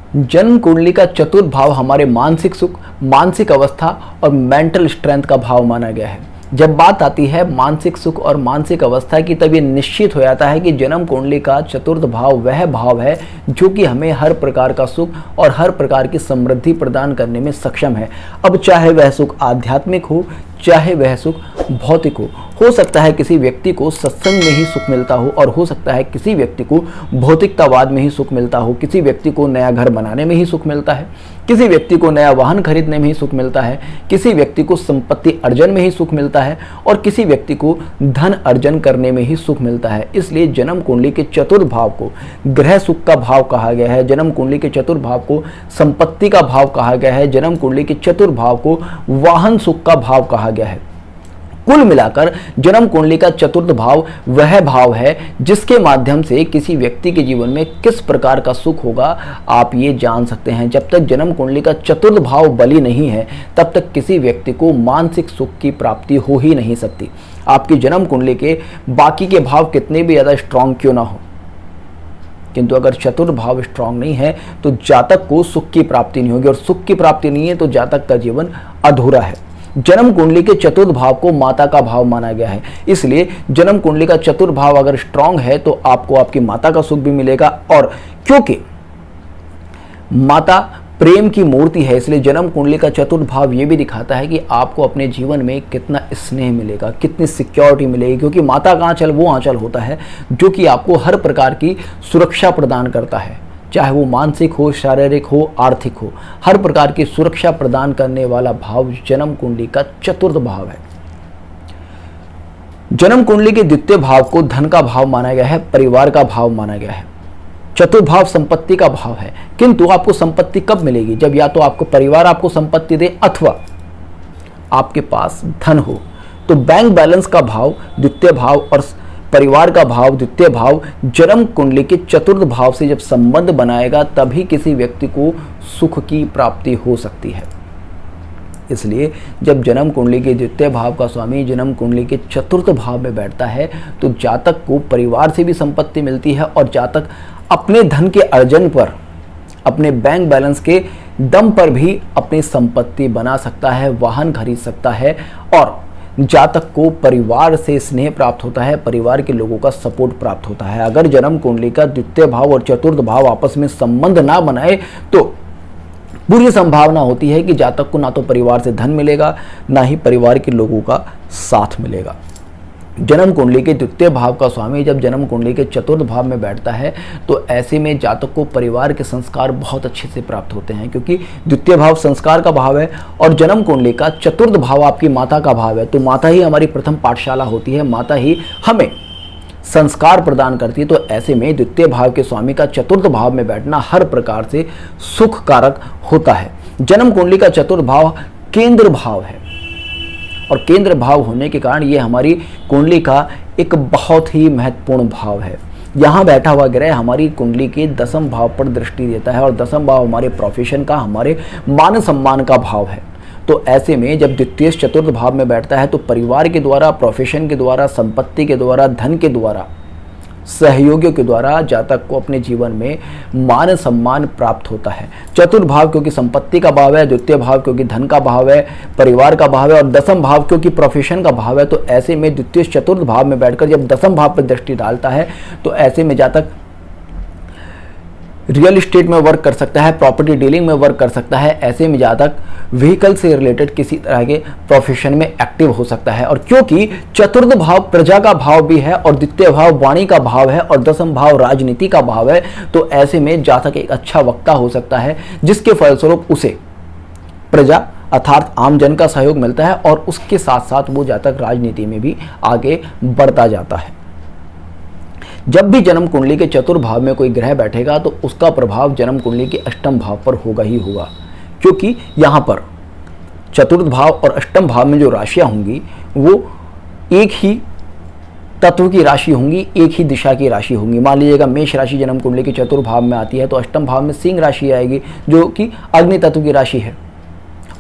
जन्म कुंडली का चतुर्थ भाव हमारे मानसिक सुख, मानसिक अवस्था और मेंटल स्ट्रेंथ का भाव माना गया है। जब बात आती है मानसिक सुख और मानसिक अवस्था की, तब ये निश्चित हो जाता है कि जन्म कुंडली का चतुर्थ भाव वह भाव है जो कि हमें हर प्रकार का सुख और हर प्रकार की समृद्धि प्रदान करने में सक्षम है। अब चाहे वह सुख आध्यात्मिक हो, चाहे वह सुख भौतिक हो सकता है किसी व्यक्ति को सत्संग में ही सुख मिलता हो, और हो सकता है किसी व्यक्ति को भौतिकतावाद में ही सुख मिलता हो, किसी व्यक्ति को नया घर बनाने में ही सुख मिलता है, किसी व्यक्ति को नया वाहन खरीदने में ही सुख मिलता है, किसी व्यक्ति को संपत्ति अर्जन में ही सुख मिलता है, और किसी व्यक्ति को धन अर्जन करने में ही सुख मिलता है। इसलिए जन्म कुंडली के चतुर्थ भाव को ग्रह सुख का भाव कहा गया है, जन्म कुंडली के चतुर्थ भाव को संपत्ति का भाव कहा गया है, जन्म कुंडली के चतुर्थ भाव को वाहन सुख का भाव कहा गया है। कुल मिलाकर जन्म कुंडली का चतुर्थ भाव वह भाव है जिसके माध्यम से किसी व्यक्ति के जीवन में किस प्रकार का सुख होगा आप ये जान सकते हैं। जब तक जन्म कुंडली का चतुर्थ भाव बली नहीं है, तब तक किसी व्यक्ति को मानसिक सुख की प्राप्ति हो ही नहीं सकती। आपकी जन्म कुंडली के बाकी के भाव कितने भी ज़्यादा स्ट्रांग क्यों ना हो, किंतु अगर चतुर्थ भाव स्ट्रांग नहीं है तो जातक को सुख की प्राप्ति नहीं होगी, और सुख की प्राप्ति नहीं है तो जातक का जीवन अधूरा है। जन्म कुंडली के चतुर्थ भाव को माता का भाव माना गया है, इसलिए जन्म कुंडली का चतुर्थ भाव अगर स्ट्रांग है तो आपको आपकी माता का सुख भी मिलेगा, और क्योंकि माता प्रेम की मूर्ति है, इसलिए जन्म कुंडली का चतुर्थ भाव ये भी दिखाता है कि आपको अपने जीवन में कितना स्नेह मिलेगा, कितनी सिक्योरिटी मिलेगी, क्योंकि माता का आंचल वो आंचल होता है जो कि आपको हर प्रकार की सुरक्षा प्रदान करता है, चाहे वो मानसिक हो, शारीरिक हो, आर्थिक हो, हर प्रकार की सुरक्षा प्रदान करने वाला भाव जन्म कुंडली का चतुर्थ भाव है। जन्म कुंडली के द्वितीय भाव को धन का भाव माना गया है, परिवार का भाव माना गया है। चतुर्थ भाव संपत्ति का भाव है, किंतु आपको संपत्ति कब मिलेगी? जब या तो आपको परिवार आपको संपत्ति दे अथवा आपके पास धन हो। तो बैंक बैलेंस का भाव द्वितीय भाव और परिवार का भाव द्वितीय भाव जन्म कुंडली के चतुर्थ भाव से जब संबंध बनाएगा, तभी किसी व्यक्ति को सुख की प्राप्ति हो सकती है। इसलिए जब जन्म कुंडली के द्वितीय भाव का स्वामी जन्म कुंडली के चतुर्थ भाव में बैठता है तो जातक को परिवार से भी संपत्ति मिलती है, और जातक अपने धन के अर्जन पर, अपने बैंक बैलेंस के दम पर भी अपनी संपत्ति बना सकता है, वाहन खरीद सकता है, और जातक को परिवार से स्नेह प्राप्त होता है, परिवार के लोगों का सपोर्ट प्राप्त होता है। अगर जन्म कुंडली का द्वितीय भाव और चतुर्थ भाव आपस में संबंध ना बनाए तो पूरी संभावना होती है कि जातक को ना तो परिवार से धन मिलेगा, ना ही परिवार के लोगों का साथ मिलेगा। जन्म कुंडली के द्वितीय भाव का स्वामी जब जन्म कुंडली के चतुर्थ भाव में बैठता है तो ऐसे में जातक को परिवार के संस्कार बहुत अच्छे से प्राप्त होते हैं, क्योंकि द्वितीय भाव संस्कार का भाव है और जन्म कुंडली का चतुर्थ भाव आपकी माता का भाव है। तो माता ही हमारी प्रथम पाठशाला होती है, माता ही हमें संस्कार प्रदान करती है। तो ऐसे में द्वितीय भाव के स्वामी का चतुर्थ भाव में बैठना हर प्रकार से सुख कारक होता है। जन्म कुंडली का चतुर्थ भाव केंद्र भाव है, और केंद्र भाव होने के कारण ये हमारी कुंडली का एक बहुत ही महत्वपूर्ण भाव है। यहाँ बैठा हुआ ग्रह हमारी कुंडली के दसम भाव पर दृष्टि देता है, और दसम भाव हमारे प्रोफेशन का, हमारे मान सम्मान का भाव है। तो ऐसे में जब द्वितीय चतुर्थ भाव में बैठता है तो परिवार के द्वारा, प्रोफेशन के द्वारा, संपत्ति के द्वारा, धन के द्वारा, सहयोगियों के द्वारा जातक को अपने जीवन में मान सम्मान प्राप्त होता है। चतुर्थ भाव क्योंकि संपत्ति का भाव है, द्वितीय भाव क्योंकि धन का भाव है, परिवार का भाव है, और दसम भाव क्योंकि प्रोफेशन का भाव है। तो ऐसे में द्वितीय चतुर्थ भाव में बैठकर जब दसम भाव पर दृष्टि डालता है तो ऐसे में जातक रियल इस्टेट में वर्क कर सकता है, प्रॉपर्टी डीलिंग में वर्क कर सकता है। ऐसे में जातक व्हीकल से रिलेटेड किसी तरह के प्रोफेशन में एक्टिव हो सकता है। और क्योंकि चतुर्थ भाव प्रजा का भाव भी है, और द्वितीय भाव वाणी का भाव है, और दसम भाव राजनीति का भाव है, तो ऐसे में जातक एक अच्छा वक्ता हो सकता है, जिसके फलस्वरूप उसे प्रजा अर्थात आम जन का सहयोग मिलता है, और उसके साथ साथ वो जातक राजनीति में भी आगे बढ़ता जाता है। जब भी जन्म कुंडली के चतुर्थ भाव में कोई ग्रह बैठेगा तो उसका प्रभाव जन्म कुंडली के अष्टम भाव पर होगा ही होगा, क्योंकि यहाँ पर चतुर्थ भाव और अष्टम भाव में जो राशियाँ होंगी वो एक ही तत्व की राशि होंगी, एक ही दिशा की राशि होंगी। मान लीजिएगा मेष राशि जन्म कुंडली के चतुर्थ भाव में आती है तो अष्टम भाव में सिंह राशि आएगी जो कि अग्नि तत्व की राशि है,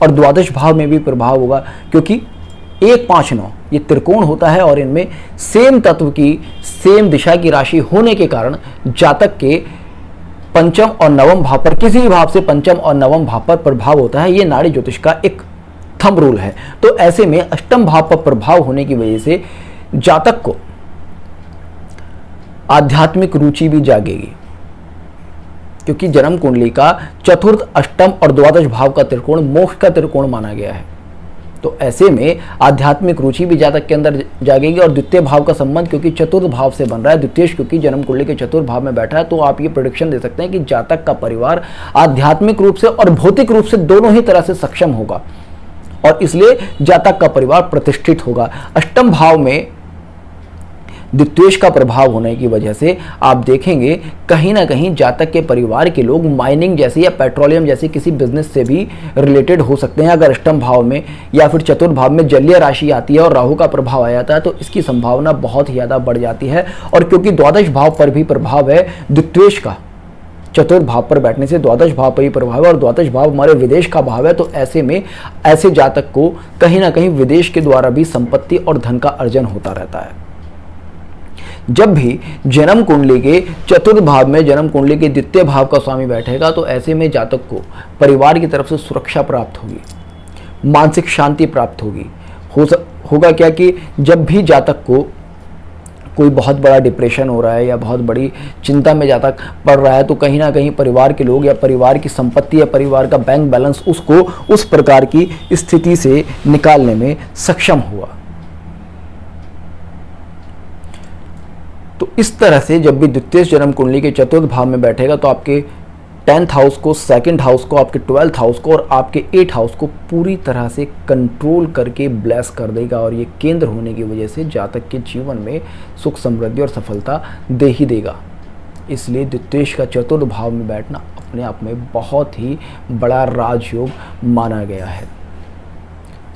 और द्वादश भाव में भी प्रभाव होगा क्योंकि 1, 5, 9 ये त्रिकोण होता है, और इनमें सेम तत्व की सेम दिशा की राशि होने के कारण जातक के पंचम और नवम भाव पर, किसी भी भाव से पंचम और नवम भाव पर प्रभाव होता है, ये नाड़ी ज्योतिष का एक थंब रूल है। तो ऐसे में अष्टम भाव पर प्रभाव होने की वजह से जातक को आध्यात्मिक रुचि भी जागेगी, क्योंकि जन्म कुंडली का चतुर्थ, अष्टम और द्वादश भाव का त्रिकोण मोक्ष का त्रिकोण माना गया है। तो ऐसे में आध्यात्मिक रुचि भी जातक के अंदर जागेगी। और द्वितीय भाव का संबंध क्योंकि चतुर्थ भाव से बन रहा है, द्वितीय क्योंकि जन्म कुंडली के चतुर्थ भाव में बैठा है, तो आप ये प्रेडिक्शन दे सकते हैं कि जातक का परिवार आध्यात्मिक रूप से और भौतिक रूप से दोनों ही तरह से सक्षम होगा, और इसलिए जातक का परिवार प्रतिष्ठित होगा। अष्टम भाव में द्वितीय का प्रभाव होने की वजह से आप देखेंगे कहीं ना कहीं जातक के परिवार के लोग माइनिंग जैसी या पेट्रोलियम जैसी किसी बिजनेस से भी रिलेटेड हो सकते हैं। अगर अष्टम भाव में या फिर चतुर्थ भाव में जलीय राशि आती है और राहु का प्रभाव आ जाता है तो इसकी संभावना बहुत ही ज़्यादा बढ़ जाती है। और क्योंकि द्वादश भाव पर भी प्रभाव है द्वितीय का, चतुर्थ भाव पर बैठने से द्वादश भाव पर ही प्रभाव है, और द्वादश भाव हमारे विदेश का भाव है। तो ऐसे में ऐसे जातक को कहीं ना कहीं विदेश के द्वारा भी संपत्ति और धन का अर्जन होता रहता है। जब भी जन्म कुंडली के चतुर्थ भाव में जन्म कुंडली के द्वितीय भाव का स्वामी बैठेगा तो ऐसे में जातक को परिवार की तरफ से सुरक्षा प्राप्त होगी, मानसिक शांति प्राप्त होगी। होगा क्या कि जब भी जातक को कोई बहुत बड़ा डिप्रेशन हो रहा है या बहुत बड़ी चिंता में जातक पड़ रहा है तो कहीं ना कहीं परिवार के लोग या परिवार की संपत्ति या परिवार का बैंक बैलेंस उसको उस प्रकार की स्थिति से निकालने में सक्षम हुआ। तो इस तरह से जब भी द्वितीय जन्म कुंडली के चतुर्थ भाव में बैठेगा तो आपके 10th हाउस को, 2nd हाउस को, आपके 12th हाउस को और आपके 8th हाउस को पूरी तरह से कंट्रोल करके ब्लेस कर देगा। और ये केंद्र होने की वजह से जातक के जीवन में सुख, समृद्धि और सफलता दे ही देगा। इसलिए द्वितीय का चतुर्थ भाव में बैठना अपने आप में बहुत ही बड़ा राजयोग माना गया है,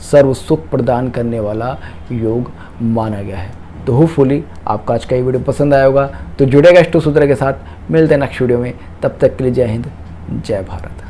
सर्व सुख प्रदान करने वाला योग माना गया है। तो होपफुली आपका आज का ये वीडियो पसंद आया होगा। तो जुड़ेगा अष्टसूत्र के साथ, मिलते हैं नेक्स्ट वीडियो में। तब तक के लिए जय हिंद, जय भारत।